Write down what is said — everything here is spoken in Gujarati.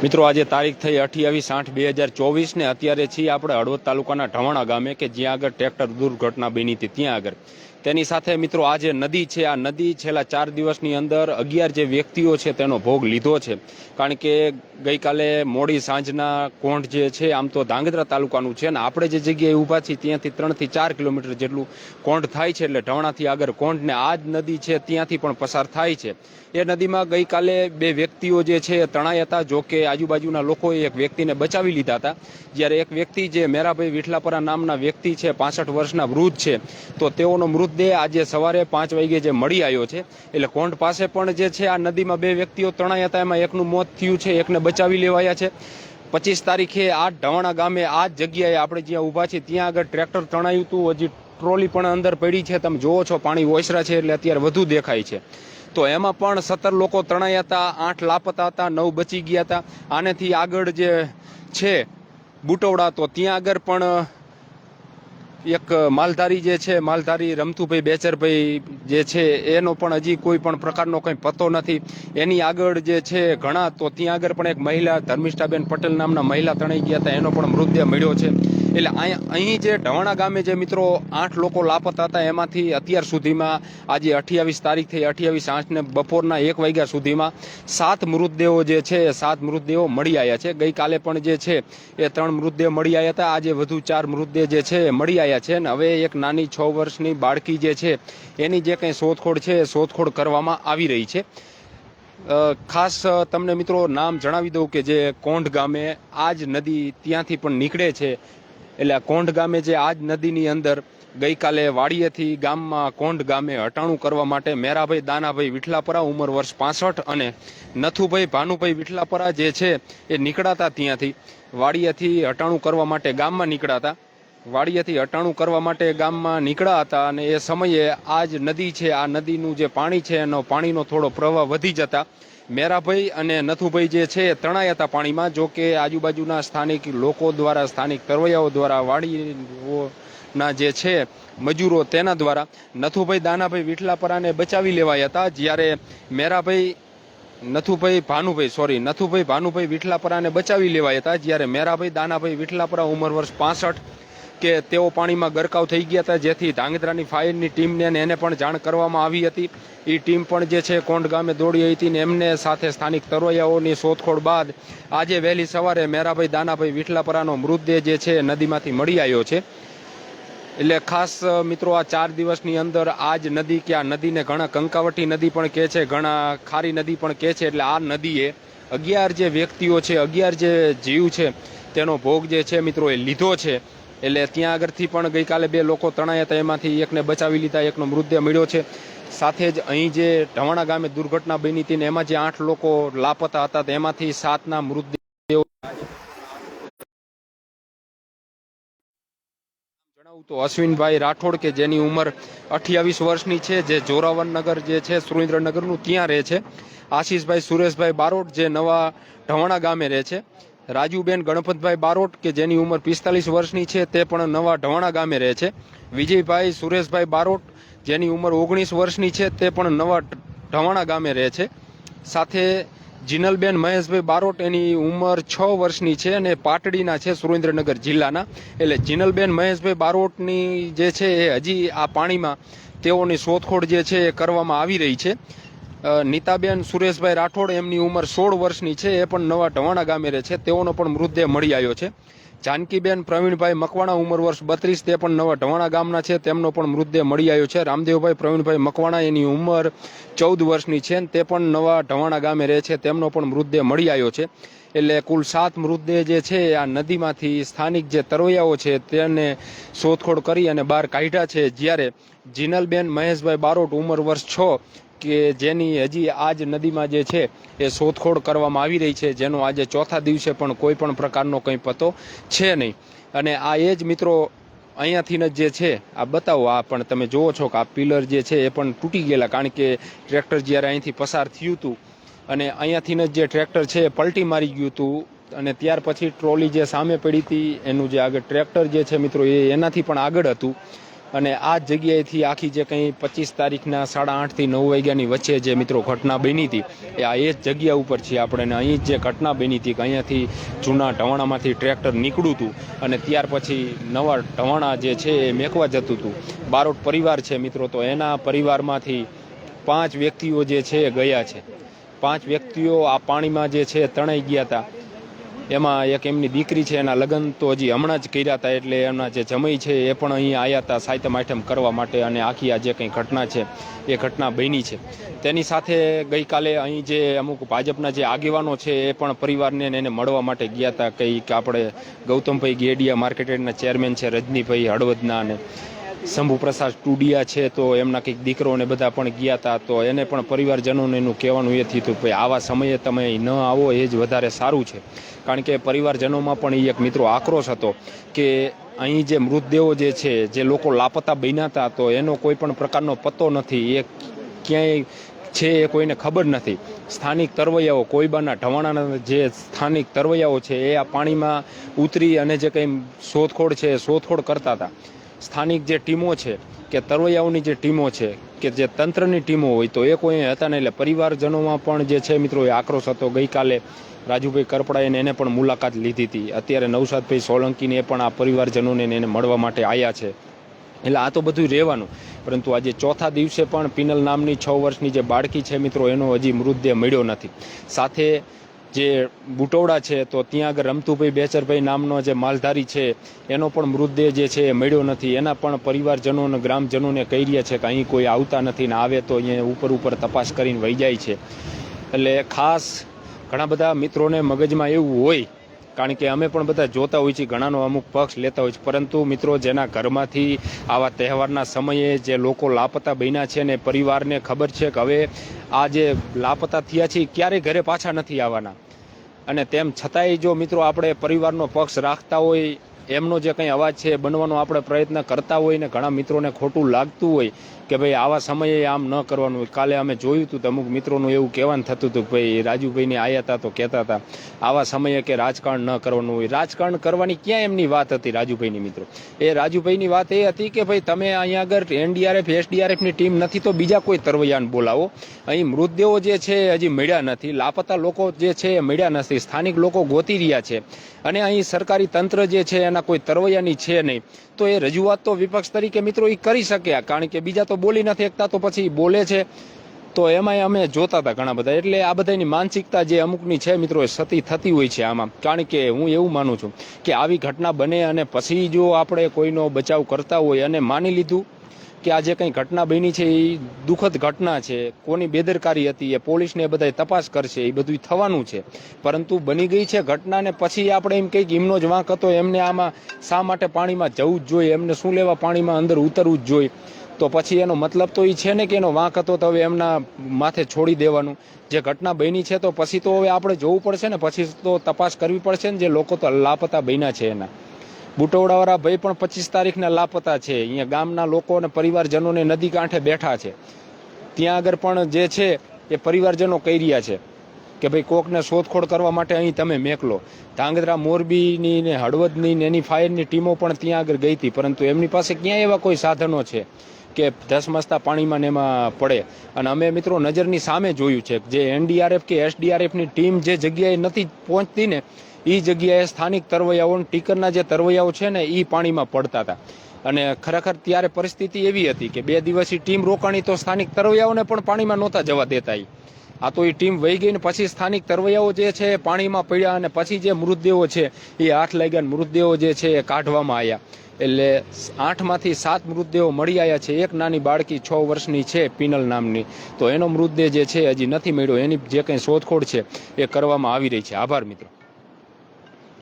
મિત્રો આજે તારીખ થઈ 28/8/2024 ને અત્યારે છીએ આપણે હળવદ તાલુકાના ઢવાણા ગામે કે જ્યાં આગળ ટ્રેક્ટર દુર્ઘટના બની હતી ત્યાં આગળ. તેની સાથે મિત્રો આ જે નદી છે આ નદી છેલ્લા 4 દિવસની અંદર 11 જે વ્યક્તિઓ છે તેનો ભોગ લીધો છે. કારણ કે ગઈકાલે મોડી સાંજના કોંઢ જે છે આમ તો ધાંગધ્રા તાલુકાનું છે અને આપણે જે જગ્યાએ ઊભા છીએ ત્યાંથી 3 થી 4 કિલોમીટર જેટલું કોંઢ થાય છે. એટલે ઢવાણાથી આગળ કોંઢ ને આ જ નદી છે ત્યાંથી પણ પસાર થાય છે. એ નદીમાં ગઈકાલે 2 વ્યક્તિઓ જે છે તણાયા હતા. જો કે આજુબાજુના લોકોએ એક વ્યક્તિને બચાવી લીધા હતા. જ્યારે એક વ્યક્તિ જે મેરાભાઈ વિઠલાપરા નામના વ્યક્તિ છે 65 વર્ષના વૃદ્ધ છે તો તેઓનો મૃતદેહ આજે સવારે 5 વાગે જે મળી આવ્યો છે. એટલે કોંઢ પાસે પણ જે છે આ નદીમાં 2 વ્યક્તિઓ તણાયા હતા. એમાં એકનું મોત થયું છે, એકને બચાવી લેવાયા છે. 25 તારીખે આ ઢવાણા ગામે આ જગ્યાએ આપણે જ્યાં ઊભા છીએ ત્યાં આગળ ટ્રેક્ટર તણાયું હતું. હજી ટ્રોલી પણ અંદર પડી છે, તમે જોવો છો પાણી ઓસરા છે એટલે અત્યારે વધુ દેખાય છે. તો એમાં પણ 17 લોકો તણાયા હતા, 8 લાપતા હતા, 9 બચી ગયા હતા. આનેથી આગળ જે છે બુટવડા તો ત્યાં આગળ પણ એક માલધારી જે છે માલધારી રમતુભાઈ બેચરભાઈ જે છે એનો પણ હજી કોઈ પણ પ્રકારનો કંઈ પતો નથી. એની આગળ જે છે ઘણા તો ત્યાં આગળ પણ એક મહિલા ધર્મિષ્ઠાબેન પટેલ નામના મહિલા તણાઈ ગયા હતા, એનો પણ મૃતદેહ મળ્યો છે. એટલે અહીં જે ઢવાણા ગામે જે મિત્રો 8 લોકો લાપતા હતા એમાંથી અત્યાર સુધીમાં આજે 28 તારીખ થઈ 28/8 ને બપોરના 1 વાગ્યા સુધીમાં 7 મૃતદેહો જે છે 7 મૃતદેહો મળી આવ્યા છે. ગઈકાલે પણ જે છે એ 3 મૃતદેહ મળી આવ્યા હતા. આજે વધુ 4 મૃતદેહ જે છે મળી આવ્યા છે. અને હવે એક નાની 6 વર્ષની બાળકી જે છે એની જે કંઈ શોધખોળ છે શોધખોળ કરવામાં આવી રહી છે. ખાસ તમને મિત્રો નામ જણાવી દઉં કે જે કોંઢ ગામે આ જ નદી ત્યાંથી પણ નીકળે છે. એટલે કોંઢ ગામે જે આ જ નદીની અંદર ગઈકાલે વાડીએથી ગામમાં કોંઢ ગામે હટાણું કરવા માટે મેરાભાઈ દાનાભાઈ વિઠલાપરા ઉંમર વર્ષ 65 અને નથુભાઈ ભાનુભાઈ વિઠલાપરા જે છે એ નીકળાતા ત્યાંથી વાડીએથી હટાણું કરવા માટે ગામમાં નીકળાતા. વાડીએથી હટાણું કરવા માટે ગામમાં નીકળ્યા હતા અને એ સમયે આ જ નદી છે આ નદીનું જે પાણી છે એનો પાણીનો થોડો પ્રવાહ વધી જતા મેરાભાઈ અને નથુભાઈ જે છે તણાયા હતા પાણીમાં. જો કે આજુબાજુના સ્થાનિક લોકો દ્વારા સ્થાનિક તરવૈયાઓ દ્વારા વાડીઓના જે છે મજૂરો તેના દ્વારા નથુભાઈ દાનાભાઈ વિઠલાપરાને બચાવી લેવાયા હતા. જ્યારે મેરાભાઈ નથુભાઈ ભાનુભાઈ વિઠલાપરાને બચાવી લેવાયા હતા. જ્યારે મેરાભાઈ દાનાભાઈ વિઠલાપરા ઉંમર વર્ષ 65 કે તેઓ પાણીમાં ગરકાવ થઈ ગયા હતા. જેથી ધાંગધ્રાની ફાયરની ટીમને એને પણ જાણ કરવામાં આવી હતી. એ ટીમ પણ જે છે કોંઢ ગામે દોડી હતી ને એમને સાથે સ્થાનિક તરવૈયાઓની શોધખોળ બાદ આજે વહેલી સવારે મેરાભાઈ દાનાભાઈ વિઠલાપરાનો મૃતદેહ જે છે નદીમાંથી મળી આવ્યો છે. એટલે ખાસ મિત્રો આ 4 દિવસની અંદર આ જ નદી કે આ નદીને ઘણા કંકાવટી નદી પણ કહે છે, ઘણા ખારી નદી પણ કહે છે. એટલે આ નદીએ 11 જે વ્યક્તિઓ છે 11 જે જીવ છે તેનો ભોગ જે છે મિત્રો એ લીધો છે. એટલે ત્યાં આગળથી પણ ગઈકાલે 2 લોકો તણાયા હતા, એમાંથી એકને બચાવી લીધા, એકનો મૃતદેહ મળ્યો છે. સાથે જ અહીં જે ઢવાણા ગામે દુર્ઘટના બની હતી ને એમાં જે 8 લોકો લાપતા હતા તેમાંથી 7ના મૃતદેહ જણાવું તો અશ્વિનભાઈ રાઠોડ કે જેની ઉંમર 28 વર્ષની છે, જે જોરાવરનગર જે છે સુરેન્દ્રનગરનું ત્યાં રહે છે. આશીષભાઈ સુરેશભાઈ બારોટ જે નવા ઢવાણા ગામે રહે છે. રાજુબેન ગણપતભાઈ બારોટ કે જેની ઉંમર 45 વર્ષની છે તે પણ નવા ઢવાણા ગામે રહે છે. વિજયભાઈ સુરેશભાઈ બારોટ જેની ઉંમર 19 વર્ષની છે તે પણ નવા ઢવાણા ગામે રહે છે. સાથે જીનલબેન મહેશભાઈ બારોટ એની ઉંમર 6 વર્ષની છે અને પાટડીના છે સુરેન્દ્રનગર જિલ્લાના. એટલે જીનલબેન મહેશભાઈ બારોટની જે છે એ હજી આ પાણીમાં તેઓની શોધખોળ જે છે એ કરવામાં આવી રહી છે. નીતાબેન સુરેશભાઈ રાઠોડ એમની ઉંમર 16 વર્ષની છે, એ પણ નવા ઢવાણા ગામે રહે છે, તેઓનો પણ મૃતદેહ મળી આવ્યો છે. જાનકીબેન પ્રવીણભાઈ મકવાણા ઉંમર વર્ષ 32 તે પણ નવા ઢવાણા ગામના છે, તેમનો પણ મૃતદેહ મળી આવ્યો છે. રામદેવભાઈ પ્રવીણભાઈ મકવાણા એની ઉંમર 14 વર્ષની છે, તે પણ નવા ઢવાણા ગામે રહે છે, તેમનો પણ મૃતદેહ મળી આવ્યો છે. એટલે કુલ 7 મૃતદેહ જે છે આ નદીમાંથી સ્થાનિક જે તરવૈયાઓ છે તેને શોધખોળ કરી અને બહાર કાઢ્યા છે. જ્યારે જીનલબેન મહેશભાઈ બારોટ ઉંમર વર્ષ 6 કે જેની હજી આ જ નદીમાં જે છે એ શોધખોળ કરવામાં આવી રહી છે, જેનો આજે 4થા દિવસે પણ કોઈ પણ પ્રકારનો કંઈ પતો છે નહીં. અને આ એ જ મિત્રો અહીંયાથી જે છે આ બતાવો, આ પણ તમે જુઓ છો કે આ પિલર જે છે એ પણ તૂટી ગયેલા, કારણ કે ટ્રેક્ટર જ્યારે અહીંથી પસાર થયું હતું અને અહીંયાથી જે ટ્રેક્ટર છે એ પલટી મારી ગયું હતું અને ત્યાર પછી ટ્રોલી જે સામે પડી હતી એનું જે આગળ ટ્રેક્ટર જે છે મિત્રો એ એનાથી પણ આગળ હતું. અને આ જગ્યાએથી આખી જે કંઈ 25 તારીખના 8:30 થી 9 વાગ્યાની વચ્ચે જે મિત્રો ઘટના બની હતી એ આ એ જ જગ્યા ઉપર છીએ આપણે. ને અહીં જે ઘટના બની હતી કે અહીંયાથી જૂના ઢવાણામાંથી ટ્રેક્ટર નીકળ્યું હતું અને ત્યાર પછી નવા ઢવાણા જે છે એ મેકવા જતું હતું. બારોટ પરિવાર છે મિત્રો, તો એના પરિવારમાંથી 5 વ્યક્તિઓ જે છે એ ગયા છે. 5 વ્યક્તિઓ આ પાણીમાં જે છે તણાઈ ગયા હતા. એમાં એક એમની દીકરી છે, એના લગ્ન તો હજી હમણાં જ કર્યા હતા, એટલે એમના જે જમાઈ છે એ પણ અહીં આવ્યા હતા સાયતમ આઠમ કરવા માટે. અને આખી આ જે કંઈ ઘટના છે એ ઘટના બની છે. તેની સાથે ગઈકાલે અહીં જે અમુક ભાજપના જે આગેવાનો છે એ પણ પરિવારને એને મળવા માટે ગયા હતા. કંઈક આપણે ગૌતમભાઈ ગેડિયા માર્કેટના ચેરમેન છે, રજનીભાઈ હળવદના, અને શંભુપ્રસાદ ટુડિયા છે, તો એમના કંઈક દીકરોને બધા પણ ગયા હતા. તો એને પણ પરિવારજનોને એનું કહેવાનું એ થયું કે આવા સમયે તમે ન આવો એ જ વધારે સારું છે. કારણ કે પરિવારજનોમાં પણ એ એક મિત્રો આક્રોશ હતો કે અહીં જે મૃતદેહો જે છે, જે લોકો લાપતા બન્યા હતા, તો એનો કોઈ પણ પ્રકારનો પત્તો નથી, એ ક્યાંય છે એ કોઈને ખબર નથી. સ્થાનિક તરવૈયાઓ, કોઈબાના ઢવાણાના જે સ્થાનિક તરવૈયાઓ છે એ આ પાણીમાં ઉતરી અને જે કંઈ શોધખોળ છે શોધખોળ કરતા હતા. સ્થાનિક જે ટીમો છે કે તરવૈયાઓની જે ટીમો છે કે જે તંત્રની ટીમો હોય, તો એ કોઈ હતા નહીં. એટલે પરિવારજનોમાં પણ જે છે મિત્રો એ આક્રોશ હતો. ગઈકાલે રાજુભાઈ કરપડાએ એને પણ મુલાકાત લીધી હતી. અત્યારે નવસાદભાઈ સોલંકીને એ પણ આ પરિવારજનોને એને મળવા માટે આવ્યા છે. એટલે આ તો બધું રહેવાનું, પરંતુ આજે ચોથા દિવસે પણ પિનલ નામની 6 વર્ષની જે બાળકી છે મિત્રો, એનો હજી મૃતદેહ મળ્યો નથી. સાથે જે બુટોડા છે, તો ત્યાં આગળ રમતુભાઈ બેચરભાઈ નામનો જે માલધારી છે એનો પણ મૃતદેહ જે છે એ મળ્યો નથી. એના પણ પરિવારજનો અને ગ્રામજનોને કહી રહ્યા છે કે અહીં કોઈ આવતા નથી, ને આવે તો અહીંયા ઉપર તપાસ કરીને વહી જાય છે. એટલે ખાસ ઘણા બધા મિત્રોને મગજમાં એવું હોય, કારણ કે અમે પણ બધા જોતા હોઈએ છીએ, ઘણાનો અમુક પક્ષ લેતા હોય છે, પરંતુ મિત્રો જેના ઘરમાંથી આવા તહેવારના સમયે જે લોકો લાપતા બન્યા છે ને પરિવારને ખબર છે કે હવે આ જે લાપતા થયા છે ક્યારેય ઘરે પાછા નથી આવવાના, અને તેમ છતાંય જો મિત્રો આપણે પરિવારનો પક્ષ રાખતા હોય, એમનો જે કંઈ અવાજ છે બનવાનો આપણે પ્રયત્ન કરતા હોય, ને ઘણા મિત્રોને ખોટું લાગતું હોય કે ભાઈ આવા સમયે આમ ન કરવાનું હોય. કાલે અમે જોયું હતું તો અમુક મિત્રોનું એવું કહેવાનું થતું હતું કે ભાઈ રાજુભાઈને આવ્યા હતા તો કહેતા હતા આવા સમયે કે રાજકારણ ન કરવાનું હોય. રાજકારણ કરવાની ક્યાં એમની વાત હતી રાજુભાઈની મિત્રો? એ રાજુભાઈની વાત એ હતી કે ભાઈ તમે અહીંયા આગળ એનડીઆરએફ એસડીઆરએફની ટીમ નથી તો બીજા કોઈ તરવૈયાને બોલાવો. અહીં મૃતદેહો જે છે હજી મળ્યા નથી, લાપતા લોકો જે છે એ મળ્યા નથી, સ્થાનિક લોકો ગોતી રહ્યા છે, અને અહીં સરકારી તંત્ર જે છે એના કોઈ તરવૈયાની છે નહીં. તો એ રજૂઆત તો વિપક્ષ તરીકે મિત્રો એ કરી શકે, કારણ કે બીજા તો બોલી નથી શકતા, તો પછી બોલે છે. તો એમાંય અમે જોતા હતા ઘણા બધા. એટલે આ બધાની માનસિકતા જે અમુકની છે મિત્રો એ સતી થતી હોય છે આમાં. કારણ કે હું એવું માનું છું કે આવી ઘટના બને અને પછી જો આપણે કોઈનો બચાવ કરતા હોય અને માની લીધું કે આ જે કંઈ ઘટના બની છે એ દુઃખદ ઘટના છે, કોની બેદરકારી હતી એ પોલીસને બધા તપાસ કરશે, એ બધું થવાનું છે. પરંતુ બની ગઈ છે ઘટના, ને પછી આપણે એમ કંઈક એમનો જ વાંક હતો, એમને આમાં શા માટે પાણીમાં જવું જ જોઈએ, એમને શું લેવા પાણીમાં અંદર ઉતરવું જ જોઈએ? તો પછી એનો મતલબ તો એ છે ને કે એનો વાંક હતો તો હવે એમના માથે છોડી દેવાનું. જે ઘટના બની છે તો પછી તો હવે આપણે જોવું પડશે ને, પછી તો તપાસ કરવી પડશે ને જે લોકો તો લાપતા બન્યા છે એના. બુટોડાવાળા ભાઈ પણ 25 તારીખના લાપતા છે. અહીંયા ગામના લોકો અને પરિવારજનોને નદી કાંઠે બેઠા છે, ત્યાં આગળ પણ જે છે એ પરિવારજનો કહી રહ્યા છે કે ભાઈ કોકને શોધખોળ કરવા માટે અહીં તમે મેકલો. ધાંગધ્રા મોરબીની ને હળવદની ને એની ફાયરની ટીમો પણ ત્યાં આગળ ગઈ હતી, પરંતુ એમની પાસે ક્યાંય એવા કોઈ સાધનો છે કે ધસમસતા પાણીમાં ને એમાં પડે. અને અમે મિત્રો નજરની સામે જોયું છે જે એનડીઆરએફ કે એસડીઆરએફની ટીમ જે જગ્યાએ નથી પહોંચતી ને એ જગ્યાએ સ્થાનિક તરવૈયાઓ, ટીકરના જે તરવૈયાઓ છે ને એ પાણીમાં પડતા હતા. અને ખરેખર ત્યારે પરિસ્થિતિ એવી હતી કે 2 દિવસની ટીમ રોકાણી તો સ્થાનિક તરવૈયાઓને પણ પાણીમાં નહોતા જવા દેતા. આ તો એ ટીમ વહી ગઈ ને પછી સ્થાનિક તરવૈયાઓ જે છે પાણીમાં પડ્યા, અને પછી જે મૃતદેહો છે એ 8 લાગ્યા મૃતદેહો જે છે એ કાઢવામાં આવ્યા. એટલે 8માંથી 7 મૃતદેહો મળી આવ્યા છે. એક નાની બાળકી 6 વર્ષની છે પિનલ નામની, તો એનો મૃતદેહ જે છે હજી નથી મળ્યો. એની જે કંઈ શોધખોળ છે એ કરવામાં આવી રહી છે. આભાર મિત્રો.